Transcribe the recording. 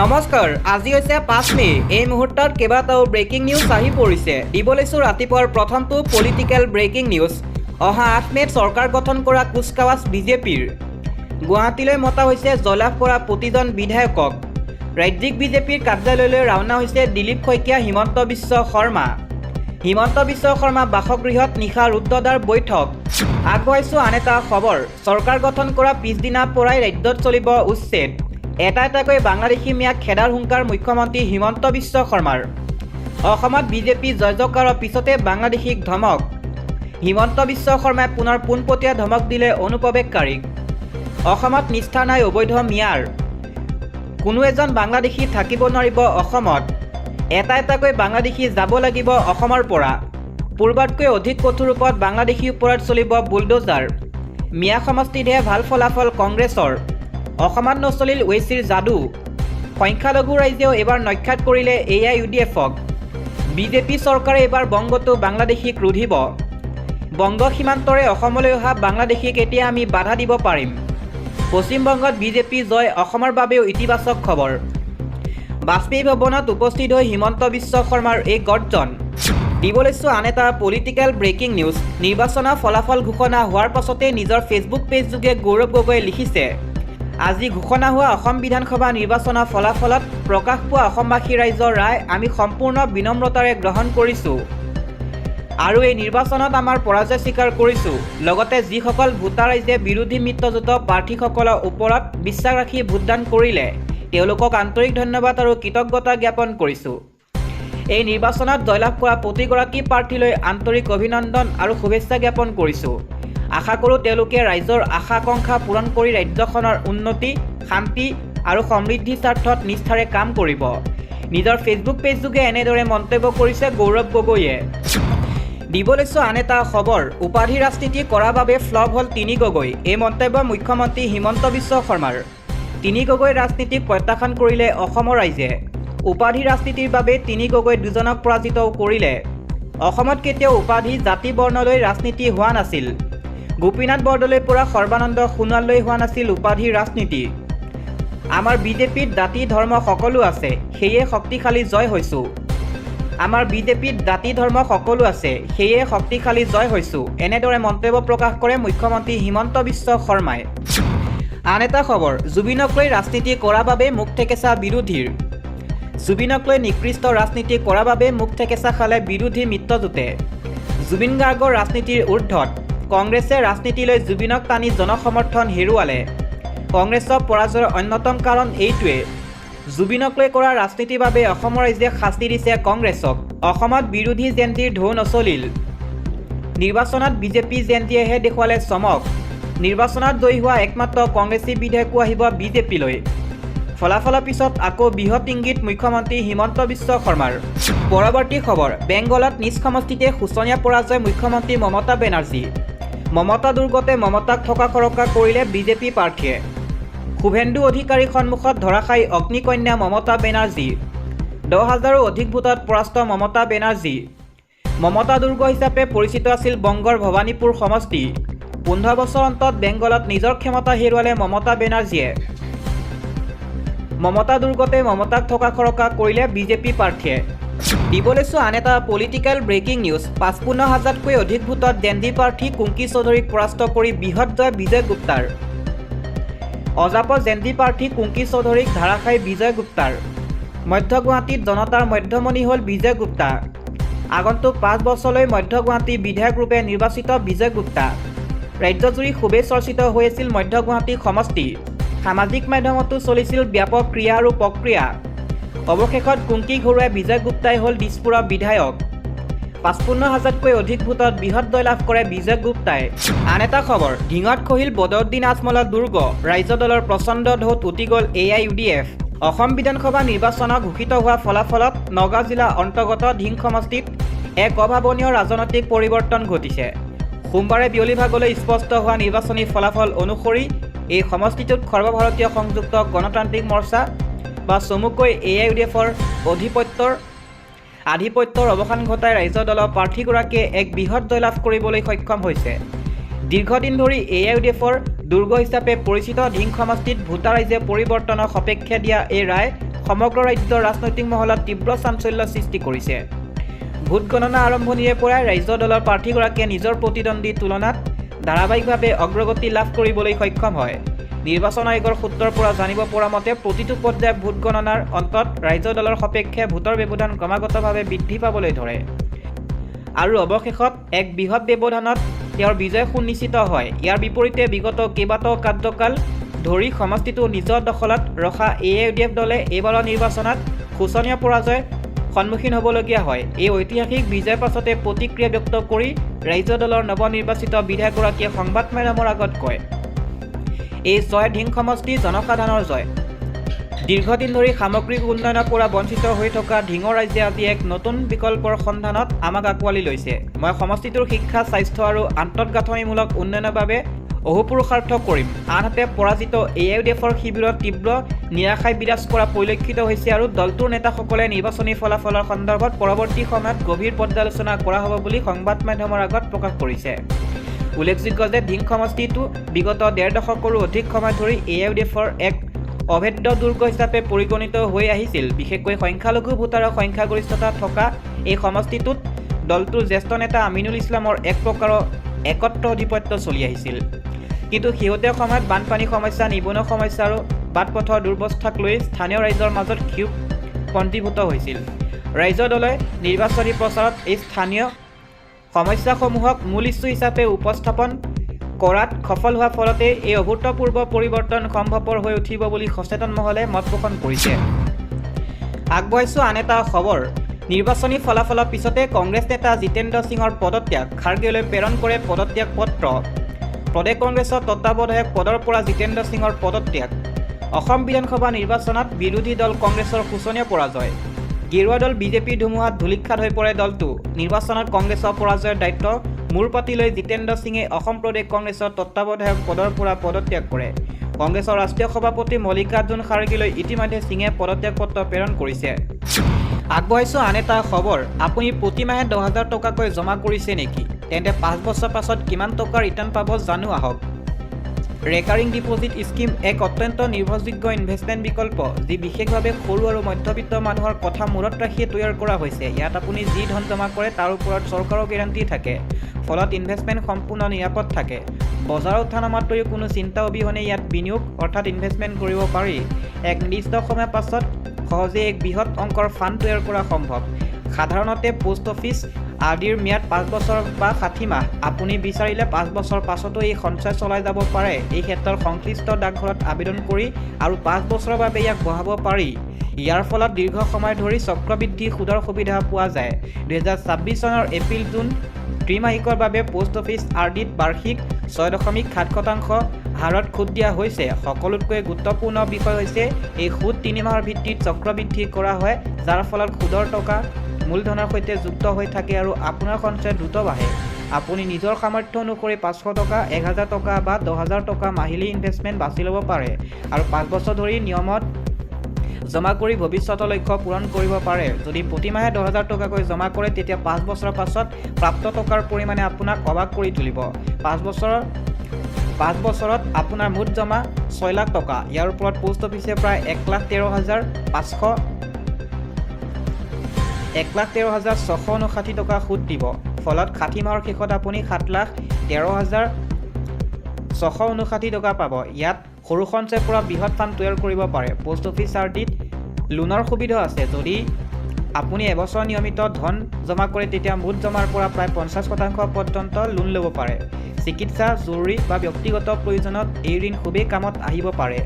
নমস্কাৰ, আজি হৈছে 5 মে। এই মুহূৰ্তত কেইবাটাও ব্ৰেকিং নিউজ আহি পৰিছে। দিব লৈছোঁ ৰাতিপুৱাৰ প্ৰথমটো পলিটিকেল ব্ৰেকিং নিউজ। অহা 8 মে'ত চৰকাৰ গঠন কৰা কুচকাৱাজ বিজেপিৰ। গুৱাহাটীলৈ মতা হৈছে জয়লাভ কৰা প্ৰতিজন বিধায়কক। ৰাজ্যিক বিজেপিৰ কাৰ্যালয়লৈ ৰাওনা হৈছে দিলীপ শইকীয়া, হিমন্ত বিশ্ব শৰ্মা। হিমন্ত বিশ্ব শৰ্মা বাসগৃহত নিশা ৰুদ্ৰদাৰ বৈঠক। আগবঢ়াইছোঁ আন এটা খবৰ। চৰকাৰ গঠন কৰা পিছদিনাৰ পৰাই ৰাজ্যত চলিব উচ্ছেদ। এটা এটাকৈ বাংলাদেশী মিয়াক খেদাৰ হুংকাৰ মুখ্যমন্ত্ৰী হিমন্ত বিশ্ব শৰ্মাৰ। অসমত বিজেপি জয় জয়কাৰৰ পিছতে বাংলাদেশীক ধমক। হিমন্ত বিশ্ব শৰ্মাই পুনৰ পোনপটীয়া ধমক দিলে অনুপ্ৰৱেশকাৰীক। অসমত নিষ্ঠা নাই অবৈধ মিয়াৰ। কোনো এজন বাংলাদেশী থাকিব নোৱাৰিব অসমত। এটা এটাকৈ বাংলাদেশী যাব লাগিব অসমৰ পৰা। পূৰ্বতকৈ অধিক কঠোৰ ৰূপত বাংলাদেশীৰ ওপৰত চলিব বুলডোজাৰ। মিয়া সমষ্টিতহে ভাল ফলাফল কংগ্ৰেছৰ। অসমত নচলিল ৱেচিৰ যাদু। সংখ্যালঘু ৰাইজেও এইবাৰ নখ্যাত কৰিলে AIUDFক। বিজেপি চৰকাৰে এইবাৰ বংগতো বাংলাদেশীক ৰুধিব। বংগ সীমান্তৰে অসমলৈ অহা বাংলাদেশীক এতিয়া আমি বাধা দিব পাৰিম। পশ্চিমবংগত বিজেপি জয় অসমৰ বাবেও ইতিবাচক খবৰ। বাজপেয়ী ভৱনত উপস্থিত হৈ হিমন্ত বিশ্ব শৰ্মাৰ এই গৰ্জন। দিব লৈছোঁ আন এটা পলিটিকেল ব্ৰেকিং নিউজ। নিৰ্বাচনৰ ফলাফল ঘোষণা হোৱাৰ পাছতে নিজৰ ফেচবুক পেজযোগে গৌৰৱ গগৈয়ে লিখিছে, আজি ঘোষণা হোৱা অসম বিধানসভা নিৰ্বাচনৰ ফলাফলত প্ৰকাশ পোৱা অসমবাসী ৰাইজৰ ৰায় আমি সম্পূৰ্ণ বিনম্ৰতাৰে গ্ৰহণ কৰিছোঁ আৰু এই নিৰ্বাচনত আমাৰ পৰাজয় স্বীকাৰ কৰিছোঁ। লগতে যিসকল ভোটাৰ ৰাইজে বিৰোধী মিত্ৰজোঁট প্ৰাৰ্থীসকলৰ ওপৰত বিশ্বাস ৰাখি ভোটদান কৰিলে তেওঁলোকক আন্তৰিক ধন্যবাদ আৰু কৃতজ্ঞতা জ্ঞাপন কৰিছোঁ। এই নিৰ্বাচনত জয়লাভ কৰা প্ৰতিগৰাকী প্ৰাৰ্থীলৈ আন্তৰিক অভিনন্দন আৰু শুভেচ্ছা জ্ঞাপন কৰিছোঁ। আশা কৰোঁ তেওঁলোকে ৰাইজৰ আশা আকাংক্ষা পূৰণ কৰি ৰাজ্যখনৰ উন্নতি, শান্তি আৰু সমৃদ্ধিৰ স্বাৰ্থত নিষ্ঠাৰে কাম কৰিব। নিজৰ ফেচবুক পেজযোগে এনেদৰে মন্তব্য কৰিছে গৌৰৱ গগৈয়ে। দিব লৈছোঁ আন এটা খবৰ। উপাধি ৰাজনীতি কৰাৰ বাবে ফ্লপ হ'ল তিনি গগৈ। এই মন্তব্য মুখ্যমন্ত্ৰী হিমন্ত বিশ্ব শৰ্মাৰ। তিনি গগৈ ৰাজনীতিক প্ৰত্যাখ্যান কৰিলে অসমৰ ৰাইজে। উপাধি ৰাজনীতিৰ বাবে তিনি গগৈ দুজনক পৰাজিতও কৰিলে। অসমত কেতিয়াও উপাধি জাতি বৰ্ণলৈ ৰাজনীতি হোৱা নাছিল। গোপীনাথ বৰদলৈৰ পৰা সৰ্বানন্দ সোণোৱাললৈ হোৱা নাছিল উপাধি ৰাজনীতি। আমাৰ বিজেপিত জাতি ধৰ্ম সকলো আছে, সেয়ে শক্তিশালী জয় হৈছোঁ। আমাৰ বিজেপিত জাতি ধৰ্ম সকলো আছে, সেয়ে শক্তিশালী জয় হৈছোঁ। এনেদৰে মন্তব্য প্ৰকাশ কৰে মুখ্যমন্ত্ৰী হিমন্ত বিশ্ব শৰ্মাই। আন এটা খবৰ। জুবিনক লৈ ৰাজনীতি কৰাৰ বাবে মুখ ঠেকেচা বিৰোধীৰ। জুবিনক লৈ নিকৃষ্ট ৰাজনীতি কৰাৰ বাবে মুখ ঠেকেচা খালে বিৰোধী মিত্ৰজোঁটে। জুবিন গাৰ্গৰ ৰাজনীতিৰ ঊৰ্ধত। কংগ্ৰেছে ৰাজনীতিলৈ জুবিনক টানি জনসমৰ্থন হেৰুৱালে। কংগ্ৰেছৰ পৰাজয়ৰ অন্যতম কাৰণ এইটোৱে। জুবিনক লৈ কৰা ৰাজনীতিৰ বাবে অসমৰ ৰাইজে শাস্তি দিছে কংগ্ৰেছক। অসমত বিৰোধী জেণ্টিৰ ঢৌ নচলিল। নিৰ্বাচনত বিজেপি জেণ্টিয়েহে দেখুৱালে চমক। নিৰ্বাচনত জয়ী হোৱা একমাত্ৰ কংগ্ৰেছী বিধায়কো আহিব বিজেপিলৈ। ফলাফলৰ পিছত আকৌ বৃহৎ ইংগিত মুখ্যমন্ত্ৰী হিমন্ত বিশ্ব শৰ্মাৰ। পৰৱৰ্তী খবৰ। বেংগলত নিজ সমষ্টিতে শোচনীয় পৰাজয় মুখ্যমন্ত্ৰী মমতা বেনাৰ্জী। মমতা দুৰ্গতে মমতাক থকা খৰকা কৰিলে বিজেপি প্ৰাৰ্থীয়ে। শুভেন্দু অধিকাৰীৰ সন্মুখত ধৰাশায়ী অগ্নিকন্যা মমতা বেনাৰ্জী। 10,000ৰো অধিক ভোটত পৰাস্ত মমতা বেনাৰ্জী। মমতা দুৰ্গ হিচাপে পৰিচিত আছিল বংগৰ ভৱানীপুৰ সমষ্টি। 15 বছৰ অন্তত বেংগলত নিজৰ ক্ষমতা হেৰুৱালে মমতা বেনাৰ্জীয়ে। মমতা দুৰ্গতে মমতাক থকা খৰকা কৰিলে বিজেপি প্ৰাৰ্থীয়ে। দিব লৈছোঁ আন এটা পলিটিকেল ব্ৰেকিং নিউজ। 55,000তকৈ অধিক ভোটত জেণ্ডি প্ৰাৰ্থী কুংকি চৌধুৰীক পৰাস্ত কৰি বৃহৎ জয় বিজয় গুপ্তাৰ। অজাপ জেণ্ডি প্ৰাৰ্থী কুংকি চৌধুৰীক ধাৰাশায়ী বিজয় গুপ্তাৰ। মধ্য গুৱাহাটীত জনতাৰ মধ্যমণি হ'ল বিজয় গুপ্তা। আগন্তুক 5 বছৰলৈ মধ্য গুৱাহাটী বিধায়ক ৰূপে নিৰ্বাচিত বিজয় গুপ্তা। ৰাজ্যজুৰি খুবেই চৰ্চিত হৈ আছিল মধ্য গুৱাহাটী সমষ্টি। সামাজিক মাধ্যমতো চলিছিল ব্যাপক ক্ৰিয়া আৰু প্ৰক্ৰিয়া। অৱশেষত কুংকিক হৰুৱাই বিজয় গুপ্তাই হ'ল দিছপুৰৰ বিধায়ক। 55,000তকৈ অধিক ভোটত বৃহৎ জয়লাভ কৰে বিজয় গুপ্তাই। আন এটা খবৰ। ঢিঙত খহিল বদৰুদ্দিন আজমলৰ দুৰ্গ। ৰাজ্য দলৰ প্ৰচণ্ড ঢৌত উটি গ'ল AIUDF। অসম বিধানসভা নিৰ্বাচনত ঘোষিত হোৱা ফলাফলত নগাঁও জিলাৰ অন্তৰ্গত ঢিং সমষ্টিত এক অভাৱনীয় ৰাজনৈতিক পৰিৱৰ্তন ঘটিছে। সোমবাৰে বিয়লি ভাগলৈ স্পষ্ট হোৱা নিৰ্বাচনী ফলাফল অনুসৰি এই সমষ্টিটোত সৰ্বভাৰতীয় সংযুক্ত গণতান্ত্ৰিক মৰ্চা বা চমুকৈ AIUDFৰ আধিপত্যৰ অৱসান ঘটাই ৰাজ্য দলৰ প্ৰাৰ্থীগৰাকীয়ে এক বৃহৎ জয়লাভ কৰিবলৈ সক্ষম হৈছে। দীৰ্ঘদিন ধৰি AIUDFৰ দুৰ্গ হিচাপে পৰিচিত ঢিং সমষ্টিত ভোটাৰ ৰাইজে পৰিৱৰ্তনৰ সপক্ষে দিয়া এই ৰায় সমগ্ৰ ৰাজ্যৰ ৰাজনৈতিক মহলত তীব্ৰ চাঞ্চল্য সৃষ্টি কৰিছে। ভোট গণনা আৰম্ভণিৰে পৰাই ৰাজ্য দলৰ প্ৰাৰ্থীগৰাকীয়ে নিজৰ প্ৰতিদ্বন্দ্বীৰ তুলনাত ধাৰাবাহিকভাৱে অগ্ৰগতি লাভ কৰিবলৈ সক্ষম হয়। নিৰ্বাচন আয়োগৰ সূত্ৰৰ পৰা জানিব পৰা মতে প্ৰতিটো পৰ্যায়ত ভোট গণনাৰ অন্তত ৰাজ্য দলৰ সপক্ষে ভোটৰ ব্যৱধান ক্ৰমাগতভাৱে বৃদ্ধি পাবলৈ ধৰে আৰু অৱশেষত এক বৃহৎ ব্যৱধানত তেওঁৰ বিজয় সুনিশ্চিত হয়। ইয়াৰ বিপৰীতে বিগত কেইবাটাও কাৰ্যকাল ধৰি সমষ্টিটো নিজৰ দখলত ৰখা AIUDF দলে এইবাৰৰ নিৰ্বাচনত শোচনীয় পৰাজয়ৰ সন্মুখীন হ'বলগীয়া হয়। এই ঐতিহাসিক বিজয়ৰ পাছতে প্ৰতিক্ৰিয়া ব্যক্ত কৰি ৰাজ্য দলৰ নৱনিৰ্বাচিত বিধায়কগৰাকীয়ে সংবাদ মাধ্যমৰ আগত কয়, এই জয় ধিং সমষ্টিৰ জনসাধাৰণৰ জয়। দীৰ্ঘদিন ধৰি সামগ্ৰিক উন্নয়নৰ পৰা বঞ্চিত হৈ থকা ধিঙৰ ৰাজ্যে আজি এক নতুন বিকল্পৰ সন্ধানত আমাক আঁকোৱালি লৈছে। মই সমষ্টিটোৰ শিক্ষা, স্বাস্থ্য আৰু আন্তঃগাঁথনিমূলক উন্নয়নৰ বাবে অহোপুৰুষাৰ্থ কৰিম। আনহাতে পৰাজিত AIUDFৰ শিবিৰত তীব্ৰ নিৰাশাই বিৰাজ কৰা পৰিলক্ষিত হৈছে আৰু দলটোৰ নেতাসকলে নিৰ্বাচনী ফলাফলৰ সন্দৰ্ভত পৰৱৰ্তী সময়ত গভীৰ পৰ্যালোচনা কৰা হ'ব বুলি সংবাদ মাধ্যমৰ আগত প্ৰকাশ কৰিছে। উল্লেখযোগ্য যে ধিং সমষ্টিটো বিগত ১.৫ দশকৰো অধিক সময় ধৰি AIUDFৰ এক অভেদ্য দুৰ্গ হিচাপে পৰিগণিত হৈ আহিছিল। বিশেষকৈ সংখ্যালঘু ভোটাৰৰ সংখ্যাগৰিষ্ঠতা থকা এই সমষ্টিটোত দলটোৰ জ্যেষ্ঠ নেতা আমিনুল ইছলামৰ এক প্ৰকাৰৰ একত্ৰ আধিপত্য চলি আহিছিল। কিন্তু শেহতীয়া সময়ত বানপানী সমস্যা, নিবনুৱা সমস্যা আৰু বাটপথৰ দুৰ্বস্থাক লৈ স্থানীয় ৰাইজৰ মাজত ক্ষোভ পণ্ডিভূত হৈছিল। ৰাজ্য দলে নিৰ্বাচনী প্ৰচাৰত এই স্থানীয় সমস্যাসমূহক মূল ইছ্যু হিচাপে উপস্থাপন কৰাত সফল হোৱাৰ ফলতে এই অভূতপূৰ্ব পৰিৱৰ্তন সম্ভৱপৰ হৈ উঠিব বুলি সচেতন মহলে মত পোষণ কৰিছে। আগবঢ়াইছো আন এটা খবৰ। নিৰ্বাচনী ফলাফলৰ পিছতে কংগ্ৰেছ নেতা জিতেন্দ্ৰ সিঙৰ পদত্যাগ, খাৰ্গেলৈ প্ৰেৰণ কৰে পদত্যাগ পত্ৰ। প্ৰদেশ কংগ্ৰেছৰ তত্ত্বাৱধায়ক পদৰ পৰা জিতেন্দ্ৰ সিঙৰ পদত্যাগ। অসম বিধানসভা নিৰ্বাচনত বিৰোধী দল কংগ্ৰেছৰ শোচনীয় পৰাজয়। গেৰুৱা দল বিজেপিৰ ধুমুহাত ধূলিখাত হৈ পৰে দলটো। নিৰ্বাচনত কংগ্ৰেছৰ পৰাজয়ৰ দায়িত্ব মূৰ পাতি লৈ জিতেন্দ্ৰ সিঙে অসম প্ৰদেশ কংগ্ৰেছৰ তত্ত্বাৱধায়ক পদৰ পৰা পদত্যাগ কৰে। কংগ্ৰেছৰ ৰাষ্ট্ৰীয় সভাপতি মল্লিকাৰ্জুন খাৰ্গেলৈ ইতিমধ্যে সিঙে পদত্যাগ পত্ৰ প্ৰেৰণ কৰিছে। আগবঢ়াইছো আন এটা খবৰ। আপুনি প্ৰতিমাহে 10,000 টকাকৈ জমা কৰিছে নেকি? তেন্তে 5 বছৰ পাছত কিমান টকা ৰিটাৰ্ণ পাব জানো আহক। ৰেকাৰিং ডিপজিট স্কিম এক অত্যন্ত নিৰ্ভৰযোগ্য ইনভেষ্টমেণ্ট বিকল্প, যি বিশেষভাৱে সৰু আৰু মধ্যবিত্ত মানুহৰ কথা মূৰত ৰাখিয়ে তৈয়াৰ কৰা হৈছে। ইয়াত আপুনি যি ধন জমা কৰে তাৰ ওপৰত চৰকাৰৰ গেৰাণ্টি থাকে, ফলত ইনভেষ্টমেণ্ট সম্পূৰ্ণ নিৰাপদ থাকে। বজাৰৰ উঠা-নমাতকৈও কোনো চিন্তা অবিহনে ইয়াত বিনিয়োগ অৰ্থাৎ ইনভেষ্টমেণ্ট কৰিব পাৰি। এক নিৰ্দিষ্ট সময়ৰ পাছত সহজে এক বৃহৎ অংকৰ ফাণ্ড তৈয়াৰ কৰা সম্ভৱ। সাধাৰণতে পোষ্ট অফিচ আদিৰ ম্যাদ 5 বছৰ বা 60 মাহ। আপুনি বিচাৰিলে 5 বছৰ পাছতো এই সঞ্চয় চলাই যাব পাৰে। এই ক্ষেত্ৰত সংশ্লিষ্ট ডাকঘৰত আবেদন কৰি আৰু 5 বছৰৰ বাবে ইয়াক বঢ়াব পাৰি। ইয়াৰ ফলত দীৰ্ঘ সময় ধৰি চক্ৰবৃদ্ধি সুদৰ সুবিধা পোৱা যায়। 2026 চনৰ এপ্ৰিল-জুন ত্ৰিমাসিকৰ বাবে পোষ্ট অফিচ আৰডিত বাৰ্ষিক 6.7% হাৰত সুদ দিয়া হৈছে। সকলোতকৈ গুৰুত্বপূৰ্ণ বিষয় হৈছে এই সুদ 3 মাহৰ ভিত্তিত চক্ৰবৃদ্ধি কৰা হয়, যাৰ ফলত সুদৰ টকা মূলধনৰ সৈতে যুক্ত হৈ থাকে আৰু আপোনাৰ সঞ্চয় দ্ৰুত বাঢ়ে। আপুনি নিজৰ সামৰ্থ্য অনুসৰি 500 টকা, 1000 টকা বা 10,000 টকা মাহিলী ইনভেষ্টমেণ্ট বাছি ল'ব পাৰে আৰু 5 বছৰ ধৰি নিয়মত জমা কৰি ভৱিষ্যতৰ লক্ষ্য পূৰণ কৰিব পাৰে। যদি প্ৰতিমাহে 10,000 টকাকৈ জমা কৰে, তেতিয়া 5 বছৰৰ পাছত প্ৰাপ্ত টকাৰ পৰিমাণে আপোনাক অবাক কৰি তুলিব। 5 বছৰত আপোনাৰ মুঠ জমা 6 লাখ টকা। ইয়াৰ ওপৰত পোষ্ট অফিচে প্ৰায় 1,13,659 টকা সুদ দিব। ফলত 60 মাহৰ শেষত আপুনি 7,13,659 টকা পাব। ইয়াত সৰু সঞ্চয়ৰ পৰা বৃহৎ ফাণ্ড তৈয়াৰ কৰিব পাৰে। পোষ্ট অফিচ আৰডিত লোনৰ সুবিধা আছে। যদি আপুনি এবছৰ নিয়মিত ধন জমা কৰে, তেতিয়া মুঠ জমাৰ পৰা প্ৰায় 50% পৰ্যন্ত লোন ল'ব পাৰে। চিকিৎসা, জৰুৰী বা ব্যক্তিগত প্ৰয়োজনত এই ঋণ খুবেই কামত আহিব পাৰে।